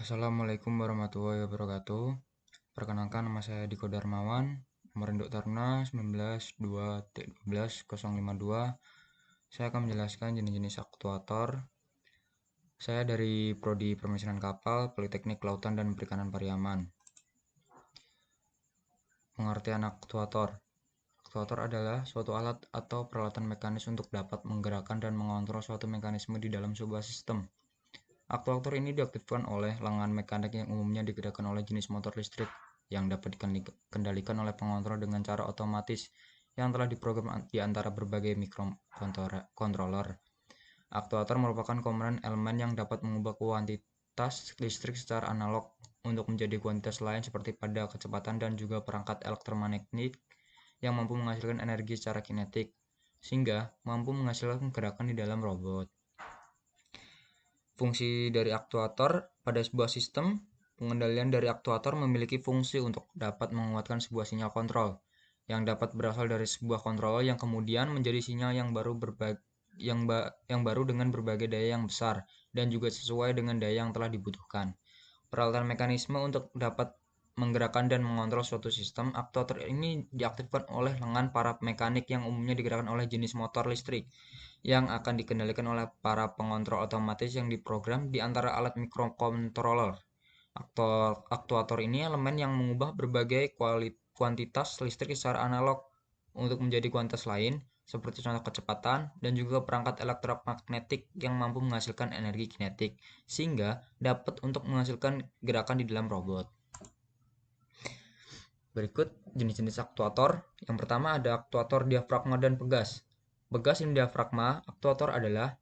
Assalamualaikum warahmatullahi wabarakatuh. Perkenalkan, nama saya Diko Darmawan, nomor induk Taruna 19 2 T12 052. Saya akan menjelaskan jenis-jenis aktuator. Saya dari Prodi Permesingan Kapal, Politeknik Kelautan dan Perikanan Pariaman. Pengertian aktuator. Aktuator adalah suatu alat atau peralatan mekanis untuk dapat menggerakkan dan mengontrol suatu mekanisme di dalam sebuah sistem. Aktuator ini diaktifkan oleh lengan mekanik yang umumnya digerakkan oleh jenis motor listrik yang dapat dikendalikan oleh pengontrol dengan cara otomatis yang telah diprogram di antara berbagai mikrokontroller. Aktuator merupakan komponen elemen yang dapat mengubah kuantitas listrik secara analog untuk menjadi kuantitas lain seperti pada kecepatan dan juga perangkat elektromagnetik yang mampu menghasilkan energi secara kinetik sehingga mampu menghasilkan gerakan di dalam robot. Fungsi dari aktuator pada sebuah sistem. Pengendalian dari aktuator memiliki fungsi untuk dapat menguatkan sebuah sinyal kontrol yang dapat berasal dari sebuah kontrol yang kemudian menjadi sinyal yang baru dengan berbagai daya yang besar dan juga sesuai dengan daya yang telah dibutuhkan. Peralatan mekanisme untuk dapat menggerakkan dan mengontrol suatu sistem. Aktuator ini diaktifkan oleh lengan para mekanik yang umumnya digerakkan oleh jenis motor listrik yang akan dikendalikan oleh para pengontrol otomatis yang diprogram di antara alat mikrokontroller. Aktuator ini elemen yang mengubah berbagai kuantitas listrik secara analog untuk menjadi kuantitas lain, seperti contoh kecepatan dan juga perangkat elektromagnetik yang mampu menghasilkan energi kinetik, sehingga dapat untuk menghasilkan gerakan di dalam robot. Berikut jenis-jenis aktuator. Yang pertama ada aktuator diafragma dan pegas. Pegas dan diafragma aktuator adalah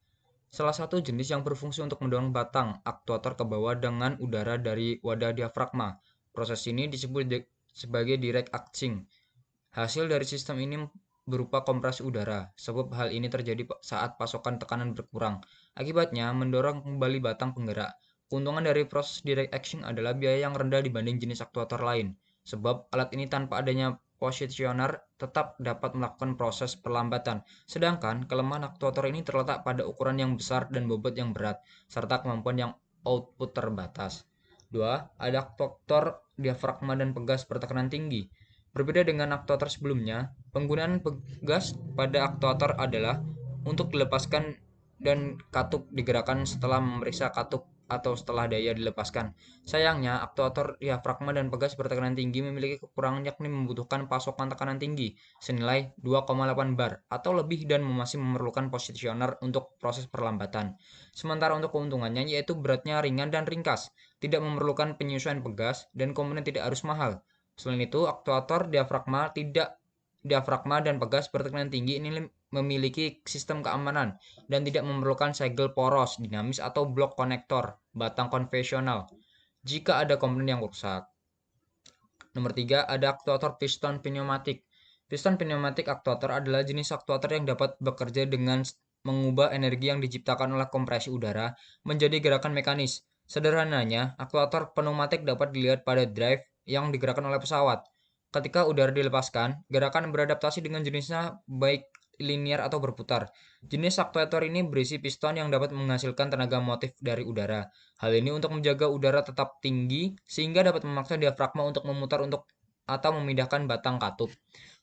salah satu jenis yang berfungsi untuk mendorong batang aktuator ke bawah dengan udara dari wadah diafragma. Proses ini disebut sebagai direct acting. Hasil dari sistem ini berupa kompresi udara, sebab hal ini terjadi saat pasokan tekanan berkurang. Akibatnya, mendorong kembali batang penggerak. Keuntungan dari proses direct action adalah biaya yang rendah dibanding jenis aktuator lain, sebab alat ini tanpa adanya positioner tetap dapat melakukan proses perlambatan. Sedangkan kelemahan aktuator ini terletak pada ukuran yang besar dan bobot yang berat, serta kemampuan yang output terbatas. 2. Ada aktuator diafragma dan pegas bertekanan tinggi. Berbeda dengan aktuator sebelumnya, penggunaan pegas pada aktuator adalah untuk dilepaskan dan katup digerakkan setelah memeriksa katup atau setelah daya dilepaskan. Sayangnya, aktuator diafragma dan pegas bertekanan tinggi memiliki kekurangan yakni membutuhkan pasokan tekanan tinggi senilai 2,8 bar atau lebih dan masih memerlukan positioner untuk proses perlambatan. Sementara untuk keuntungannya yaitu beratnya ringan dan ringkas, tidak memerlukan penyesuaian pegas dan komponen tidak harus mahal. Selain itu, aktuator diafragma dan pegas bertekanan tinggi ini memiliki sistem keamanan dan tidak memerlukan segel poros, dinamis atau blok konektor batang konvensional jika ada komponen yang rusak. Nomor 3, ada aktuator piston pneumatik. Piston pneumatik aktuator adalah jenis aktuator yang dapat bekerja dengan mengubah energi yang diciptakan oleh kompresi udara menjadi gerakan mekanis. Sederhananya, aktuator pneumatik dapat dilihat pada drive yang digerakkan oleh pesawat. Ketika udara dilepaskan, gerakan beradaptasi dengan jenisnya baik linear atau berputar. Jenis aktuator ini berisi piston yang dapat menghasilkan tenaga motif dari udara. Hal ini untuk menjaga udara tetap tinggi sehingga dapat memaksa diafragma untuk memutar atau memindahkan batang katup.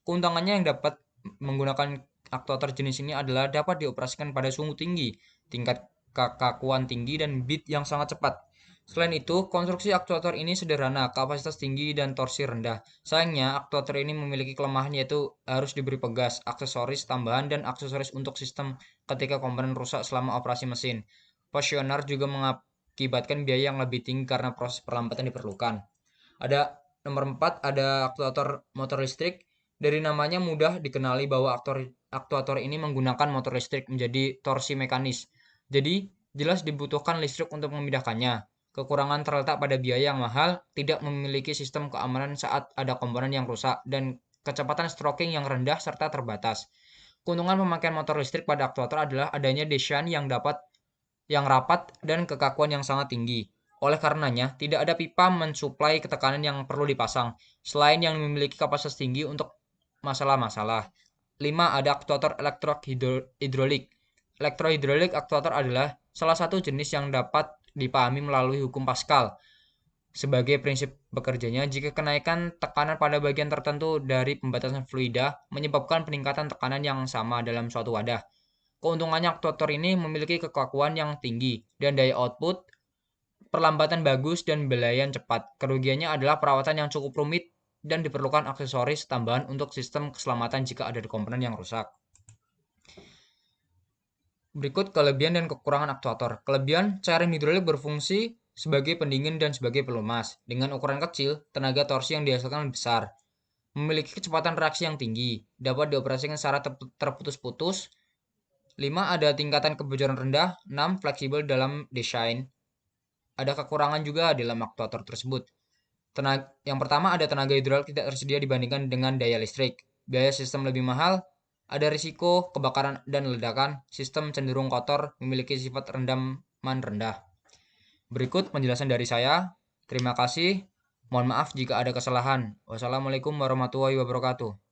Keuntungannya yang dapat menggunakan aktuator jenis ini adalah dapat dioperasikan pada suhu tinggi, tingkat kekakuan tinggi, dan beat yang sangat cepat. Selain itu, konstruksi aktuator ini sederhana, kapasitas tinggi, dan torsi rendah. Sayangnya, aktuator ini memiliki kelemahan yaitu harus diberi pegas, aksesoris tambahan, dan aksesoris untuk sistem ketika komponen rusak selama operasi mesin. Positioner juga mengakibatkan biaya yang lebih tinggi karena proses perlambatan diperlukan. Ada nomor 4, ada aktuator motor listrik. Dari namanya mudah dikenali bahwa aktuator ini menggunakan motor listrik menjadi torsi mekanis. Jadi, jelas dibutuhkan listrik untuk memindahkannya. Kekurangan terletak pada biaya yang mahal, tidak memiliki sistem keamanan saat ada komponen yang rusak, dan kecepatan stroking yang rendah serta terbatas. Keuntungan pemakaian motor listrik pada aktuator adalah adanya desain yang rapat dan kekakuan yang sangat tinggi. Oleh karenanya, tidak ada pipa mensuplai ketekanan yang perlu dipasang, selain yang memiliki kapasitas tinggi untuk masalah-masalah. 5. Ada aktuator elektrohidrolik. Elektrohidrolik aktuator adalah salah satu jenis yang dapat dipahami melalui hukum Pascal. Sebagai prinsip bekerjanya, jika kenaikan tekanan pada bagian tertentu dari pembatasan fluida menyebabkan peningkatan tekanan yang sama dalam suatu wadah, keuntungannya aktuator ini memiliki kekakuan yang tinggi dan daya output, perlambatan bagus dan belayan cepat. Kerugiannya adalah perawatan yang cukup rumit dan diperlukan aksesoris tambahan untuk sistem keselamatan jika ada komponen yang rusak. Berikut kelebihan dan kekurangan aktuator. Kelebihan, cairan hidrolik berfungsi sebagai pendingin dan sebagai pelumas. Dengan ukuran kecil, tenaga torsi yang dihasilkan lebih besar. Memiliki kecepatan reaksi yang tinggi. Dapat dioperasikan secara terputus-putus. 5. Ada tingkatan kebocoran rendah. 6. Fleksibel dalam desain. Ada kekurangan juga dalam aktuator tersebut. Yang pertama, ada tenaga hidrolik tidak tersedia dibandingkan dengan daya listrik. Biaya sistem lebih mahal. Ada risiko kebakaran dan ledakan. Sistem cenderung kotor, memiliki sifat rendaman rendah. Berikut penjelasan dari saya. Terima kasih. Mohon maaf jika ada kesalahan. Wassalamualaikum warahmatullahi wabarakatuh.